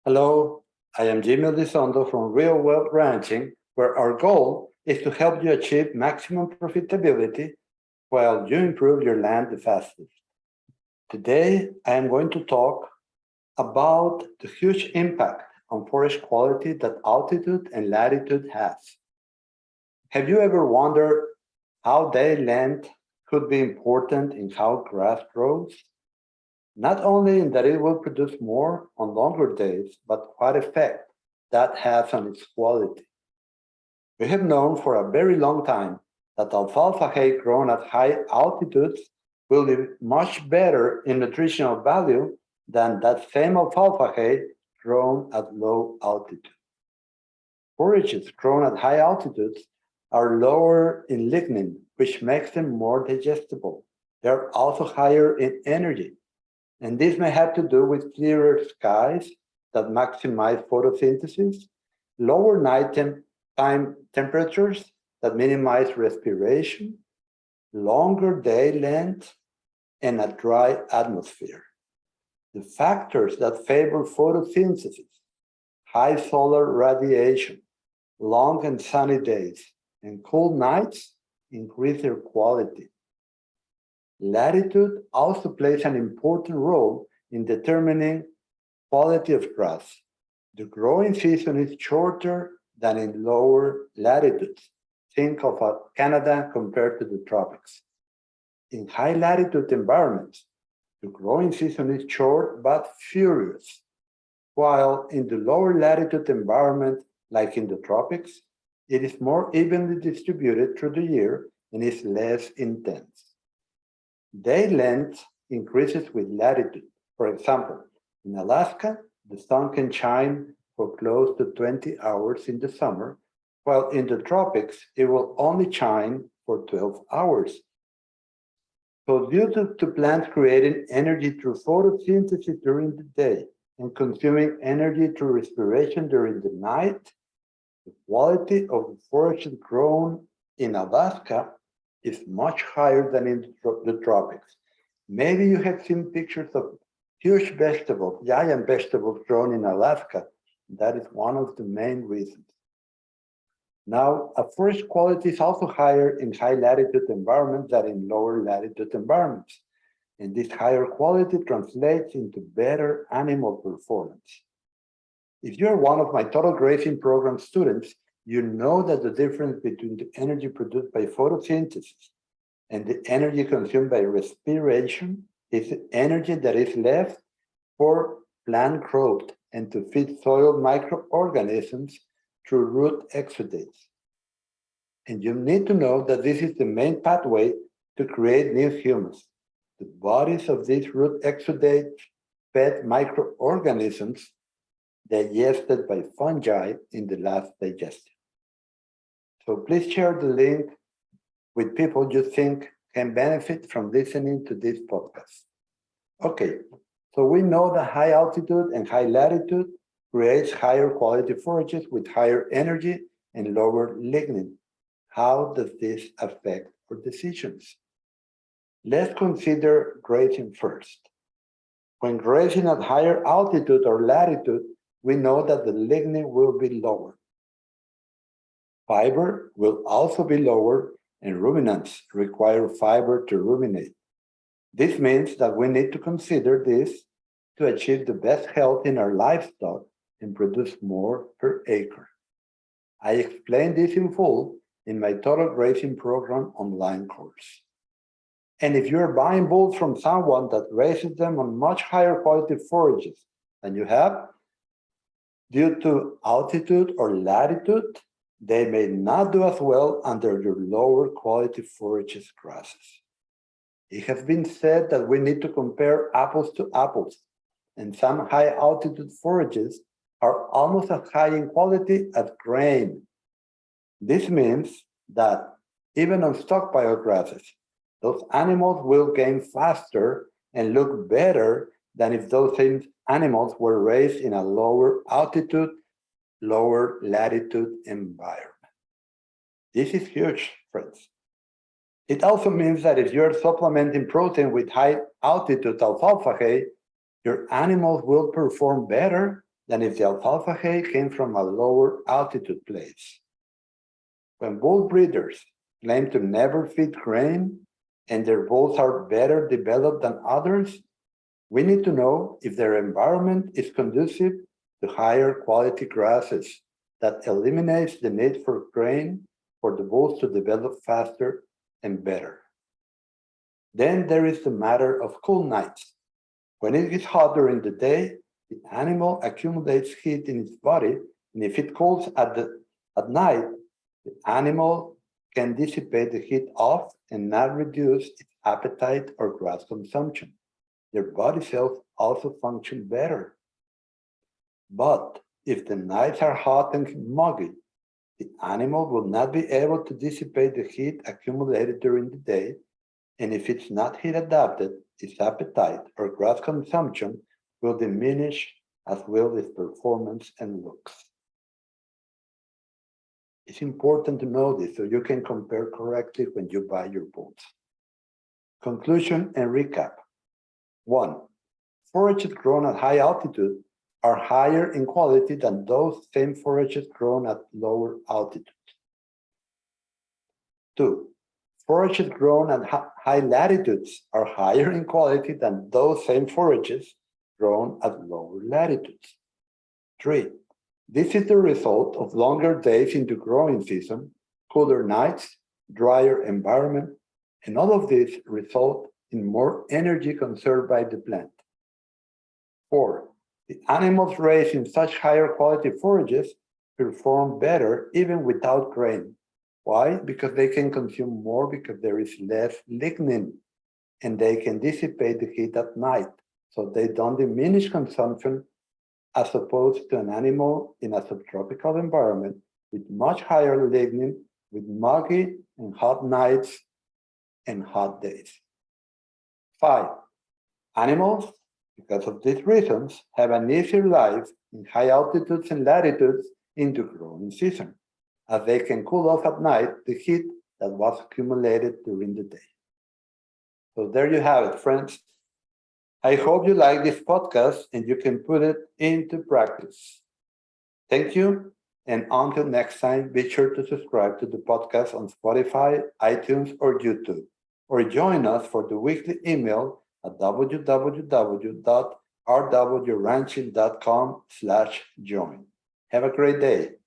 Hello, I am Jaime Elizondo from Real Wealth Ranching, where our goal is to help you achieve maximum profitability while you improve your land the fastest. Today, I am going to talk about the huge impact on forest quality that altitude and latitude has. Have you ever wondered how day length could be important in how grass grows? Not only in that it will produce more on longer days, but what effect that has on its quality. We have known for a very long time that alfalfa hay grown at high altitudes will be much better in nutritional value than that same alfalfa hay grown at low altitude. Forages grown at high altitudes are lower in lignin, which makes them more digestible. They're also higher in energy, and this may have to do with clearer skies that maximize photosynthesis, lower nighttime temperatures that minimize respiration, longer day length, and a dry atmosphere. The factors that favor photosynthesis, high solar radiation, long and sunny days, and cool nights increase their quality. Latitude also plays an important role in determining quality of grass. The growing season is shorter than in lower latitudes. Think of Canada compared to the tropics. In high latitude environments, the growing season is short but furious, while in the lower latitude environment, like in the tropics, it is more evenly distributed through the year and is less intense. Day length increases with latitude. For example, in Alaska, the sun can shine for close to 20 hours in the summer, while in the tropics, it will only shine for 12 hours. So due to plants creating energy through photosynthesis during the day and consuming energy through respiration during the night, the quality of the forages grown in Alaska is much higher than in the tropics. Maybe you have seen pictures of huge vegetables, giant vegetables grown in Alaska. That is one of the main reasons. Now, a forest quality is also higher in high latitude environments than in lower latitude environments. And this higher quality translates into better animal performance. If you're one of my Total Grazing program students, you know that the difference between the energy produced by photosynthesis and the energy consumed by respiration is the energy that is left for plant growth and to feed soil microorganisms through root exudates. And you need to know that this is the main pathway to create new humus. The bodies of these root exudates fed microorganisms digested by fungi in the last digestion. So please share the link with people you think can benefit from listening to this podcast. Okay, so we know that high altitude and high latitude creates higher quality forages with higher energy and lower lignin. How does this affect our decisions? Let's consider grazing first. When grazing at higher altitude or latitude, we know that the lignin will be lower. Fiber will also be lower, and ruminants require fiber to ruminate. This means that we need to consider this to achieve the best health in our livestock and produce more per acre. I explained this in full in my Total Grazing program online course. And if you're buying bulls from someone that raises them on much higher quality forages than you have, due to altitude or latitude, they may not do as well under your lower quality forages grasses. It has been said that we need to compare apples to apples, and some high altitude forages are almost as high in quality as grain. This means that even on stockpile grasses, those animals will gain faster and look better than if those same animals were raised in a lower altitude, lower latitude environment. This is huge, friends. It also means that if you're supplementing protein with high altitude alfalfa hay, your animals will perform better than if the alfalfa hay came from a lower altitude place. When bull breeders claim to never feed grain and their bulls are better developed than others, we need to know if their environment is conducive to higher quality grasses that eliminates the need for grain for the bulls to develop faster and better. Then there is the matter of cool nights. When it gets hot during the day, the animal accumulates heat in its body, and if it cools at night, the animal can dissipate the heat off and not reduce its appetite or grass consumption. Their body cells also function better. But if the nights are hot and muggy, the animal will not be able to dissipate the heat accumulated during the day, and if it's not heat adapted, its appetite or grass consumption will diminish, as will its performance and looks. It's important to know this so you can compare correctly when you buy your bulls. Conclusion and recap. 1. Forages grown at high altitude are higher in quality than those same forages grown at lower altitude. 2. Forages grown at high latitudes are higher in quality than those same forages grown at lower latitudes. 3. This is the result of longer days into growing season, cooler nights, drier environment, and all of this result in more energy conserved by the plant. 4. The animals raised in such higher quality forages perform better even without grain. Why? Because they can consume more because there is less lignin, and they can dissipate the heat at night, so they don't diminish consumption as opposed to an animal in a subtropical environment with much higher lignin, with muggy and hot nights and hot days. 5. Animals, because of these reasons, have an easier life in high altitudes and latitudes into growing season, as they can cool off at night the heat that was accumulated during the day. So there you have it, friends. I hope you like this podcast and you can put it into practice. Thank you, and until next time, be sure to subscribe to the podcast on Spotify, iTunes, or YouTube, or join us for the weekly email at www.rwranching.com/join. Have a great day.